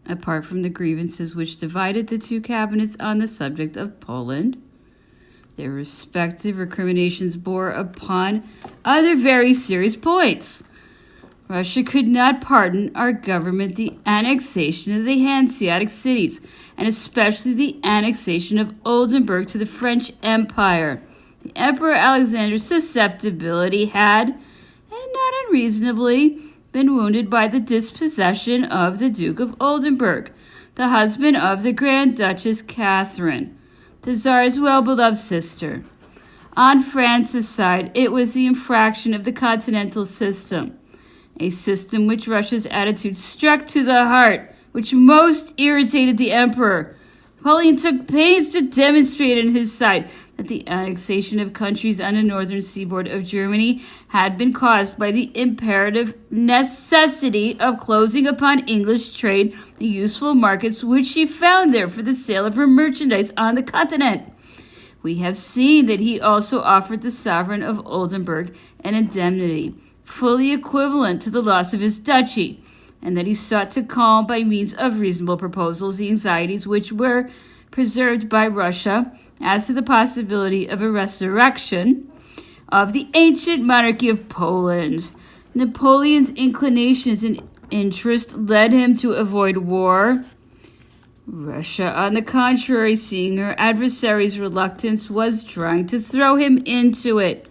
apart from the grievances which divided the two cabinets on the subject of Poland. Their respective recriminations bore upon other very serious points. Russia could not pardon our government the annexation of the Hanseatic cities, and especially the annexation of Oldenburg to the French Empire. The Emperor Alexander's susceptibility had, and not unreasonably, been wounded by the dispossession of the Duke of Oldenburg, the husband of the Grand Duchess Catherine, the Tsar's well-beloved sister. On France's side, it was the infraction of the continental system, a system which Russia's attitude struck to the heart, which most irritated the emperor. Napoleon took pains to demonstrate on his side that the annexation of countries on the northern seaboard of Germany had been caused by the imperative necessity of closing upon English trade the useful markets which she found there for the sale of her merchandise on the continent. We have seen that he also offered the sovereign of Oldenburg an indemnity fully equivalent to the loss of his duchy, and that he sought to calm by means of reasonable proposals the anxieties which were preserved by Russia as to the possibility of a resurrection of the ancient monarchy of Poland. Napoleon's inclinations and interest led him to avoid war. Russia, on the contrary, seeing her adversary's reluctance, was trying to throw him into it.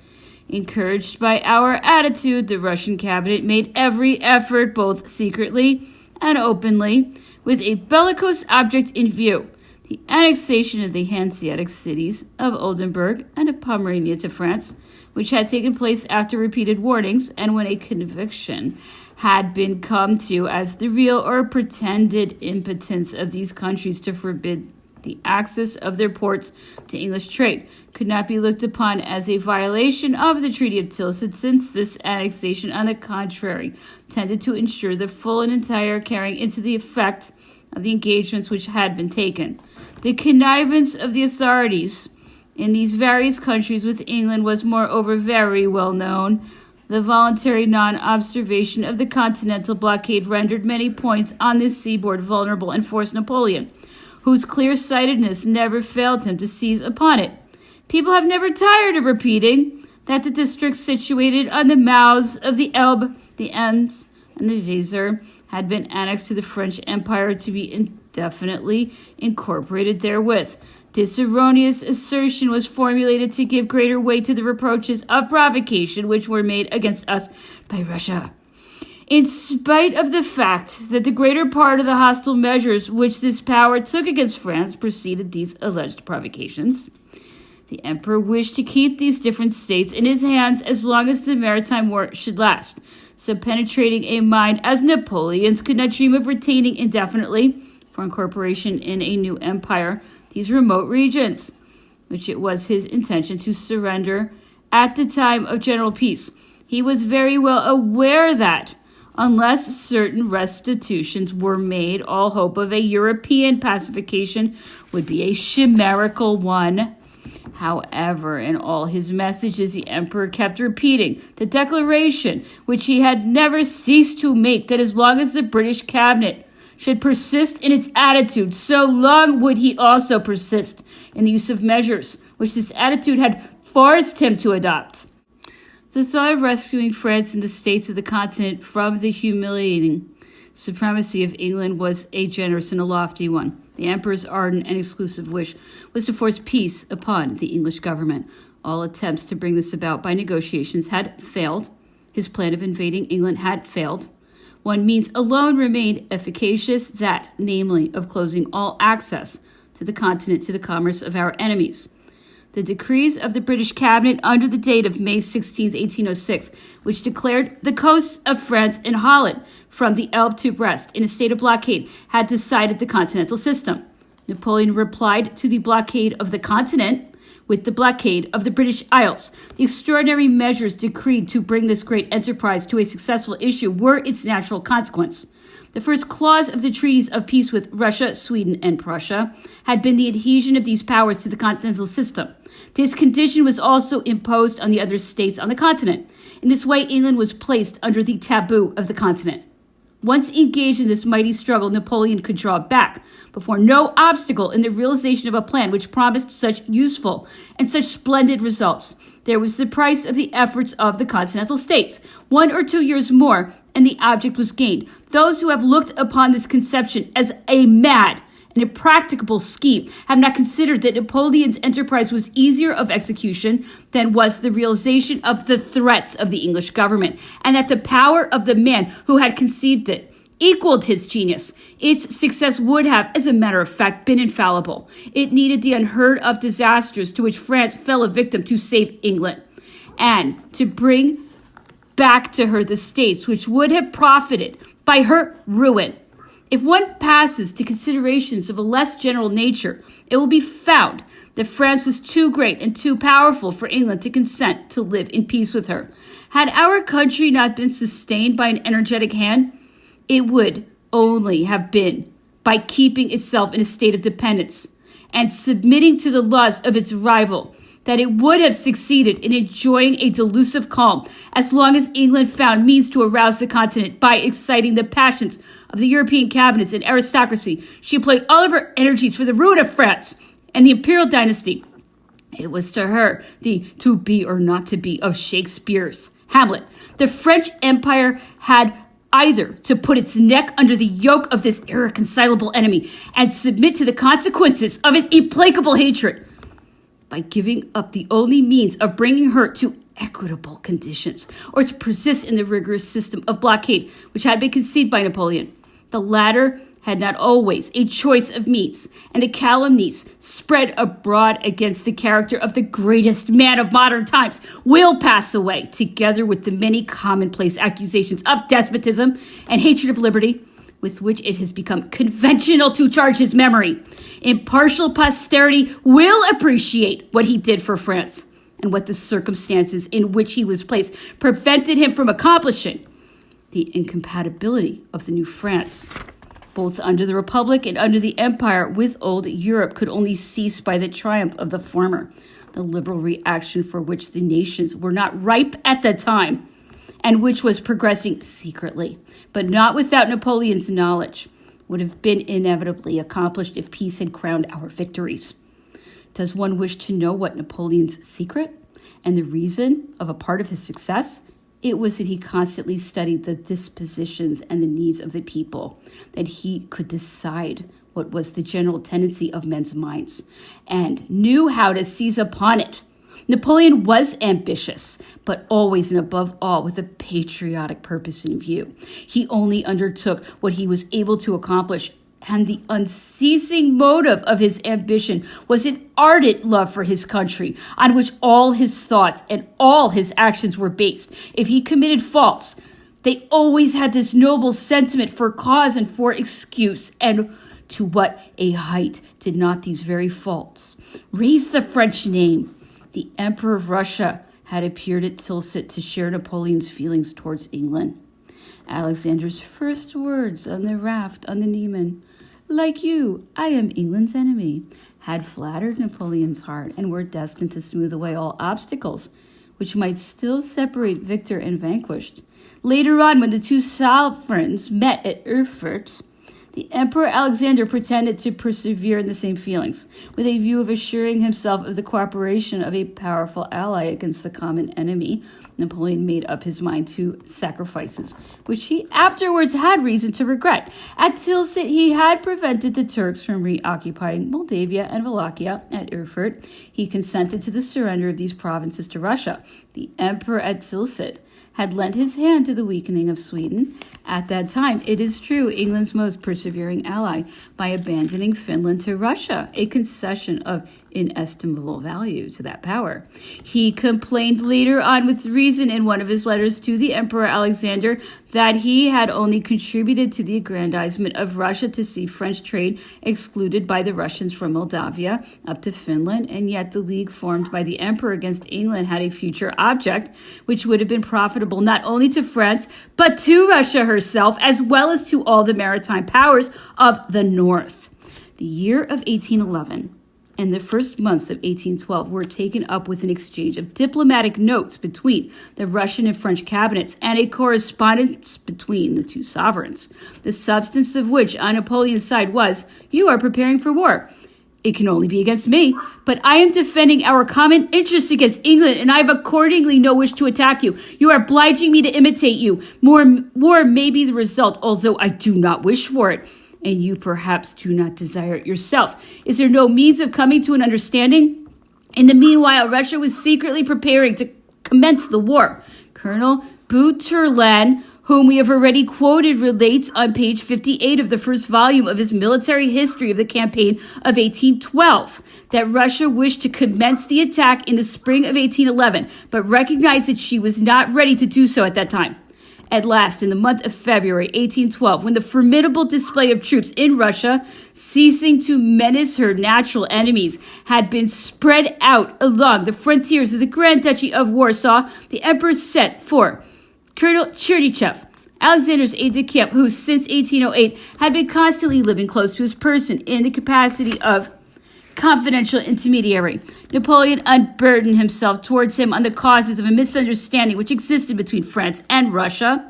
Encouraged by our attitude, the Russian cabinet made every effort, both secretly and openly, with a bellicose object in view, the annexation of the Hanseatic cities of Oldenburg and of Pomerania to France, which had taken place after repeated warnings and when a conviction had been come to as the real or pretended impotence of these countries to forbid the access of their ports to English trade could not be looked upon as a violation of the Treaty of Tilsit, since this annexation, on the contrary, tended to ensure the full and entire carrying into the effect of the engagements which had been taken. The connivance of the authorities in these various countries with England was moreover very well known. The voluntary non-observation of the continental blockade rendered many points on this seaboard vulnerable and forced Napoleon, whose clear-sightedness never failed him, to seize upon it. People have never tired of repeating that the districts situated on the mouths of the Elbe, the Ems, and the Weser had been annexed to the French Empire to be indefinitely incorporated therewith. This erroneous assertion was formulated to give greater weight to the reproaches of provocation which were made against us by Russia. In spite of the fact that the greater part of the hostile measures which this power took against France preceded these alleged provocations, the emperor wished to keep these different states in his hands as long as the maritime war should last. So penetrating a mind as Napoleon's could not dream of retaining indefinitely, for incorporation in a new empire, these remote regions, which it was his intention to surrender at the time of general peace. He was very well aware that, unless certain restitutions were made, all hope of a European pacification would be a chimerical one. However, in all his messages, the emperor kept repeating the declaration which he had never ceased to make, that as long as the British cabinet should persist in its attitude, so long would he also persist in the use of measures which this attitude had forced him to adopt. The thought of rescuing France and the states of the continent from the humiliating supremacy of England was a generous and a lofty one. The emperor's ardent and exclusive wish was to force peace upon the English government. All attempts to bring this about by negotiations had failed. His plan of invading England had failed. One means alone remained efficacious, that, namely, of closing all access to the continent to the commerce of our enemies. The decrees of the British cabinet under the date of May 16, 1806, which declared the coasts of France and Holland from the Elbe to Brest in a state of blockade, had decided the continental system. Napoleon replied to the blockade of the continent with the blockade of the British Isles. The extraordinary measures decreed to bring this great enterprise to a successful issue were its natural consequence. The first clause of the treaties of peace with Russia, Sweden, and Prussia had been the adhesion of these powers to the continental system. This condition was also imposed on the other states on the continent. In this way, England was placed under the taboo of the continent. Once engaged in this mighty struggle, Napoleon could draw back before no obstacle in the realization of a plan which promised such useful and such splendid results. There was the price of the efforts of the continental states. 1 or 2 years more, and the object was gained. Those who have looked upon this conception as a mad and impracticable scheme have not considered that Napoleon's enterprise was easier of execution than was the realization of the threats of the English government, and that the power of the man who had conceived it equaled his genius. Its success would have, as a matter of fact, been infallible. It needed the unheard of disasters to which France fell a victim to save England, and to bring back to her the states which would have profited by her ruin. If one passes to considerations of a less general nature, it will be found that France was too great and too powerful for England to consent to live in peace with her. Had our country not been sustained by an energetic hand, it would only have been by keeping itself in a state of dependence and submitting to the laws of its rival that it would have succeeded in enjoying a delusive calm as long as England found means to arouse the continent by exciting the passions of the European cabinets and aristocracy. She employed all of her energies for the ruin of France and the imperial dynasty. It was to her the to be or not to be of Shakespeare's Hamlet. The French Empire had either to put its neck under the yoke of this irreconcilable enemy and submit to the consequences of its implacable hatred, by giving up the only means of bringing her to equitable conditions, or to persist in the rigorous system of blockade which had been conceived by Napoleon. The latter had not always a choice of means, and the calumnies spread abroad against the character of the greatest man of modern times will pass away, together with the many commonplace accusations of despotism and hatred of liberty, with which it has become conventional to charge his memory. Impartial posterity will appreciate what he did for France, and what the circumstances in which he was placed prevented him from accomplishing. The incompatibility of the new France, both under the Republic and under the Empire, with old Europe could only cease by the triumph of the former, the liberal reaction for which the nations were not ripe at the time, and which was progressing secretly, but not without Napoleon's knowledge, would have been inevitably accomplished if peace had crowned our victories. Does one wish to know what Napoleon's secret and the reason of a part of his success? It was that he constantly studied the dispositions and the needs of the people, that he could decide what was the general tendency of men's minds, and knew how to seize upon it. Napoleon was ambitious, but always and above all with a patriotic purpose in view. He only undertook what he was able to accomplish, and the unceasing motive of his ambition was an ardent love for his country, on which all his thoughts and all his actions were based. If he committed faults, they always had this noble sentiment for cause and for excuse. And to what a height did not these very faults raise the French name? The Emperor of Russia had appeared at Tilsit to share Napoleon's feelings towards England. Alexander's first words on the raft on the Niemen, "Like you, I am England's enemy," had flattered Napoleon's heart and were destined to smooth away all obstacles which might still separate victor and vanquished. Later on, when the two sovereigns met at Erfurt, the Emperor Alexander pretended to persevere in the same feelings, with a view of assuring himself of the cooperation of a powerful ally against the common enemy. Napoleon made up his mind to sacrifices, which he afterwards had reason to regret. At Tilsit, he had prevented the Turks from reoccupying Moldavia and Wallachia. At Erfurt, he consented to the surrender of these provinces to Russia. The Emperor at Tilsit had lent his hand to the weakening of Sweden, at that time, it is true, England's most persevering ally, by abandoning Finland to Russia, a concession of inestimable value to that power. He complained later on with reason in one of his letters to the Emperor Alexander that he had only contributed to the aggrandizement of Russia to see French trade excluded by the Russians from Moldavia up to Finland, and yet the league formed by the Emperor against England had a future object which would have been profitable not only to France, but to Russia herself, as well as to all the maritime powers of the North. The year of 1811 and the first months of 1812 were taken up with an exchange of diplomatic notes between the Russian and French cabinets and a correspondence between the two sovereigns, the substance of which on Napoleon's side was, "You are preparing for war. It can only be against me, but I am defending our common interests against England, and I have accordingly no wish to attack you. You are obliging me to imitate you. War may be the result, although I do not wish for it, and you perhaps do not desire it yourself. Is there no means of coming to an understanding?" In the meanwhile, Russia was secretly preparing to commence the war. Colonel Bouturlin, whom we have already quoted, relates on page 58 of the first volume of his military history of the campaign of 1812 that Russia wished to commence the attack in the spring of 1811, but recognized that she was not ready to do so at that time. At last, in the month of February 1812, when the formidable display of troops in Russia, ceasing to menace her natural enemies, had been spread out along the frontiers of the Grand Duchy of Warsaw, the Emperor sent for Colonel Chernychev, Alexander's aide-de-camp, who since 1808 had been constantly living close to his person in the capacity of confidential intermediary. Napoleon unburdened himself towards him on the causes of a misunderstanding which existed between France and Russia,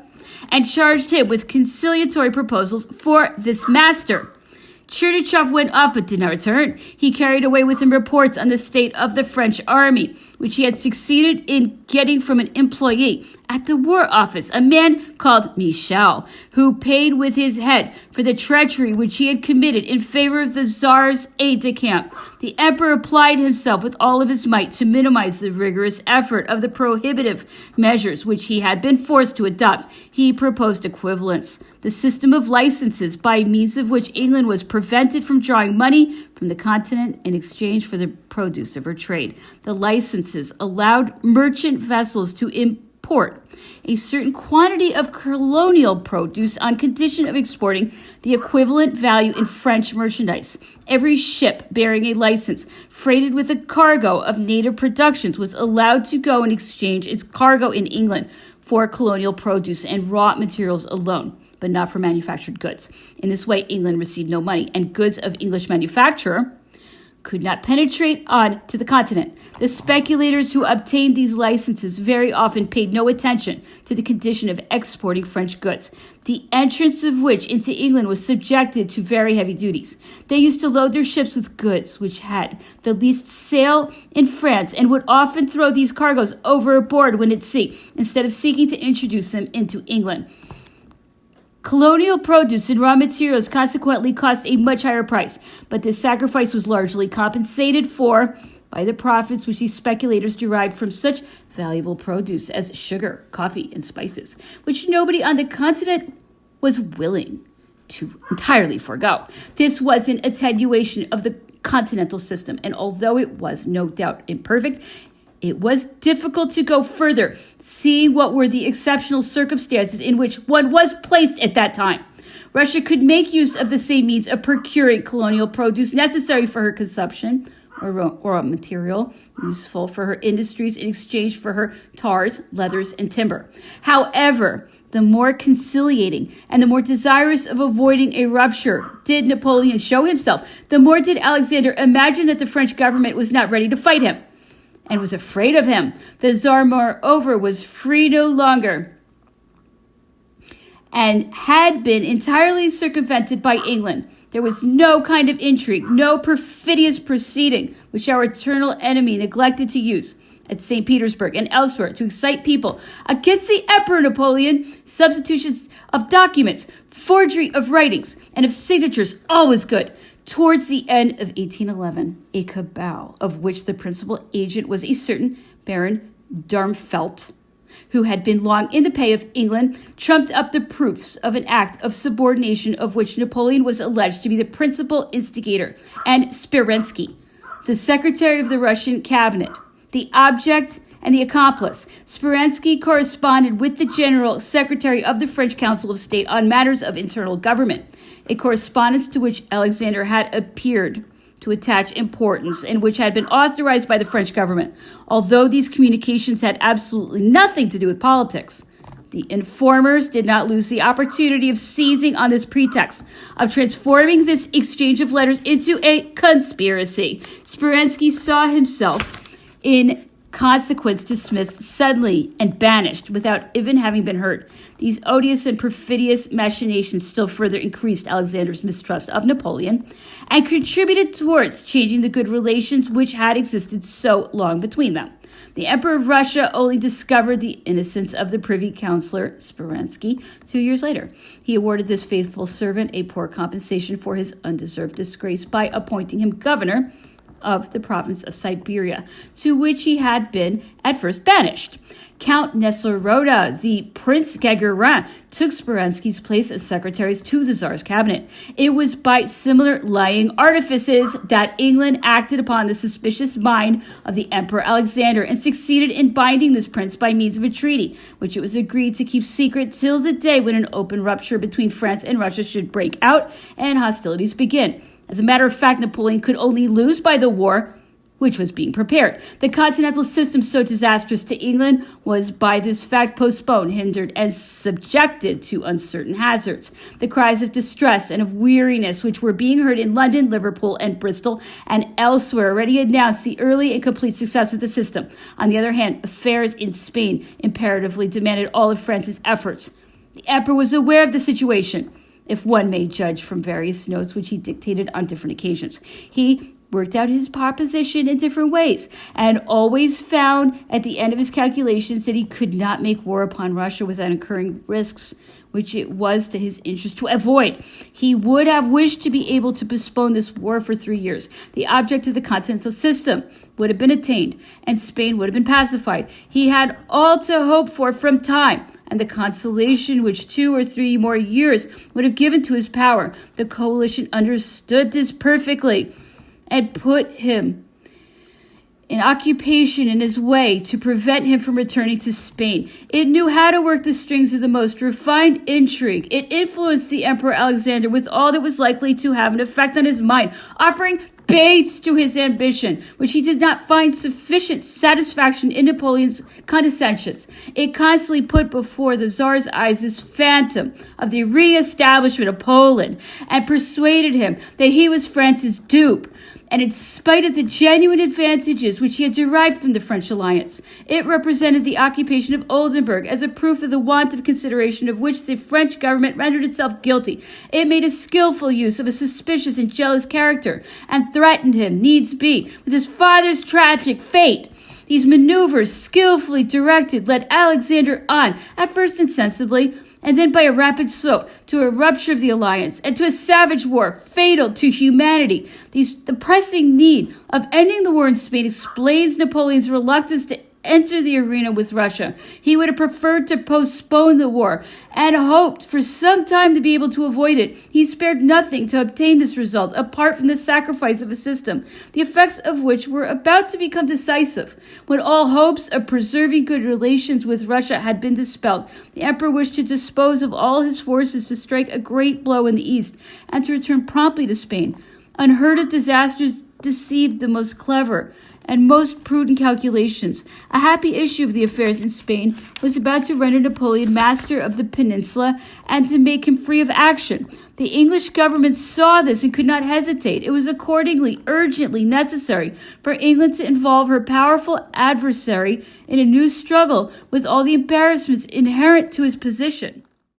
and charged him with conciliatory proposals for this master. Chernychev went off but did not return. He carried away with him reports on the state of the French army, which he had succeeded in getting from an employee at the War Office, a man called Michel, who paid with his head for the treachery which he had committed in favor of the Tsar's aide-de-camp. The emperor applied himself with all of his might to minimize the rigorous effort of the prohibitive measures which he had been forced to adopt. He proposed equivalence, the system of licenses by means of which England was prevented from drawing money from the continent in exchange for the produce of her trade. The licenses allowed merchant vessels to import a certain quantity of colonial produce on condition of exporting the equivalent value in French merchandise. Every ship bearing a license freighted with a cargo of native productions was allowed to go and exchange its cargo in England for colonial produce and raw materials alone, but not for manufactured goods. In this way, England received no money, and goods of English manufacture could not penetrate on to the continent. The speculators who obtained these licenses very often paid no attention to the condition of exporting French goods, the entrance of which into England was subjected to very heavy duties. They used to load their ships with goods which had the least sale in France, and would often throw these cargoes overboard when at sea, instead of seeking to introduce them into England. Colonial produce and raw materials consequently cost a much higher price, but this sacrifice was largely compensated for by the profits which these speculators derived from such valuable produce as sugar, coffee, and spices, which nobody on the continent was willing to entirely forego. This was an attenuation of the continental system, and although it was no doubt imperfect, it was difficult to go further, seeing what were the exceptional circumstances in which one was placed at that time. Russia could make use of the same means of procuring colonial produce necessary for her consumption, or raw material useful for her industries in exchange for her tars, leathers, and timber. However, the more conciliating and the more desirous of avoiding a rupture did Napoleon show himself, the more did Alexander imagine that the French government was not ready to fight him, and was afraid of him. The Tsar, moreover, was free no longer, and had been entirely circumvented by England. There was no kind of intrigue, no perfidious proceeding which our eternal enemy neglected to use at St. Petersburg and elsewhere to excite people against the Emperor Napoleon. Substitutions of documents, forgery of writings, and of signatures, all was good. Towards the end of 1811, a cabal, of which the principal agent was a certain Baron Darmfeldt, who had been long in the pay of England, trumped up the proofs of an act of subordination of which Napoleon was alleged to be the principal instigator, and Speransky, the secretary of the Russian cabinet, the object and the accomplice. Speransky corresponded with the General Secretary of the French Council of State on matters of internal government, a correspondence to which Alexander had appeared to attach importance and which had been authorized by the French government, although these communications had absolutely nothing to do with politics. The informers did not lose the opportunity of seizing on this pretext of transforming this exchange of letters into a conspiracy. Speransky saw himself, in consequence, dismissed suddenly and banished without even having been heard. These odious and perfidious machinations still further increased Alexander's mistrust of Napoleon and contributed towards changing the good relations which had existed so long between them. The Emperor of Russia only discovered the innocence of the Privy Councillor Speransky 2 years later. He awarded this faithful servant a poor compensation for his undeserved disgrace by appointing him governor of the province of Siberia, to which he had been at first banished. Count Nesselrode, the Prince Gagarin, took Speransky's place as secretary to the Tsar's cabinet. It was by similar lying artifices that England acted upon the suspicious mind of the Emperor Alexander and succeeded in binding this prince by means of a treaty, which it was agreed to keep secret till the day when an open rupture between France and Russia should break out and hostilities begin. As a matter of fact, Napoleon could only lose by the war which was being prepared. The continental system, so disastrous to England, was by this fact postponed, hindered, and subjected to uncertain hazards. The cries of distress and of weariness which were being heard in London, Liverpool, and Bristol, and elsewhere already announced the early and complete success of the system. On the other hand, affairs in Spain imperatively demanded all of France's efforts. The emperor was aware of the situation, if one may judge from various notes which he dictated on different occasions. He worked out his proposition in different ways, and always found at the end of his calculations that he could not make war upon Russia without incurring risks which it was to his interest to avoid. He would have wished to be able to postpone this war for 3 years. The object of the continental system would have been attained, and Spain would have been pacified. He had all to hope for from time, and the consolation which 2 or 3 more years would have given to his power. The coalition understood this perfectly and put him in occupation in his way to prevent him from returning to Spain. It knew how to work the strings of the most refined intrigue. It influenced the Emperor Alexander with all that was likely to have an effect on his mind, offering baits to his ambition, which he did not find sufficient satisfaction in Napoleon's condescensions. It constantly put before the Tsar's eyes this phantom of the re-establishment of Poland and persuaded him that he was France's dupe. And in spite of the genuine advantages which he had derived from the French alliance, it represented the occupation of Oldenburg as a proof of the want of consideration of which the French government rendered itself guilty. It made a skillful use of a suspicious and jealous character and threatened him, needs be, with his father's tragic fate. These maneuvers, skillfully directed, led Alexander on, at first insensibly, and then by a rapid slope, to a rupture of the alliance and to a savage war fatal to humanity. The pressing need of ending the war in Spain explains Napoleon's reluctance to enter the arena with Russia. He would have preferred to postpone the war and hoped for some time to be able to avoid it. He spared nothing to obtain this result, apart from the sacrifice of a system, the effects of which were about to become decisive. When all hopes of preserving good relations with Russia had been dispelled, the emperor wished to dispose of all his forces to strike a great blow in the east and to return promptly to Spain. Unheard of disasters deceived the most clever and most prudent calculations. A happy issue of the affairs in Spain was about to render Napoleon master of the peninsula and to make him free of action. The English government saw this and could not hesitate. It was accordingly urgently necessary for England to involve her powerful adversary in a new struggle with all the embarrassments inherent to his position.